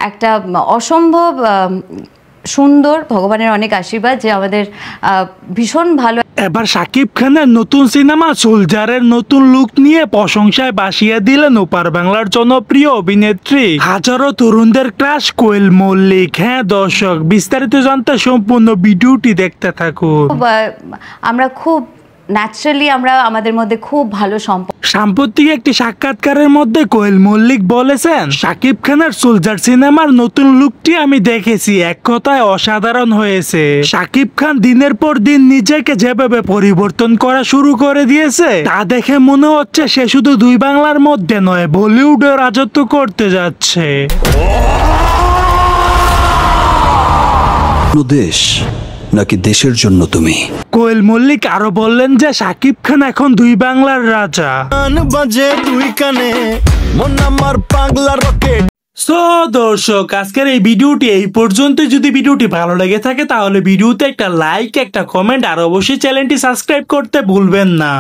একটা অসম্ভব সুন্দর, ভগবানের অনেক আশীর্বাদ যে আমাদের ভীষণ ভালো। এবার শাকিব খানের নতুন সিনেমা সোলজারের নতুন লুক নিয়ে প্রশংসায় ভাসিয়ে দিলেন ওপার বাংলার জনপ্রিয় অভিনেত্রী, হাজারো তরুণদের ক্রাশ কোয়েল মল্লিক। হ্যাঁ দর্শক, বিস্তারিত জানতে সম্পূর্ণ ভিডিওটি দেখতে থাকুন। আমরা খুব ন্যাচারালি আমাদের মধ্যে খুব ভালো সম্পর্ক। সাম্প্রতিক একটি সাক্ষাৎকারের মধ্যে কোয়েল মল্লিক বলেছেন, শাকিব খানের সোলজার সিনেমার নতুন লুকটি আমি দেখেছি, এক কথায় অসাধারণ হয়েছে। শাকিব খান দিনের পর দিন নিজেকে যেভাবে পরিবর্তন করা শুরু করে দিয়েছে তা দেখে মনে হচ্ছে সে শুধু দুই বাংলার মধ্যে নয়, বলিউডে রাজত্ব করতে যাচ্ছে। দেশ নাকি দেশের জন্য তুমি? কোয়েল মল্লিক আরো বললেন যে শাকিব খান এখন দুই বাংলার রাজা। বাজে দুই কানে মন আমার পাগলা রকেট। সো দর্শক, আজকের এই ভিডিওটি এই পর্যন্ত। যদি ভিডিওটি ভালো লেগে থাকে তাহলে ভিডিওতে একটা লাইক, একটা কমেন্ট আর অবশ্যই চ্যানেলটি সাবস্ক্রাইব করতে ভুলবেন না।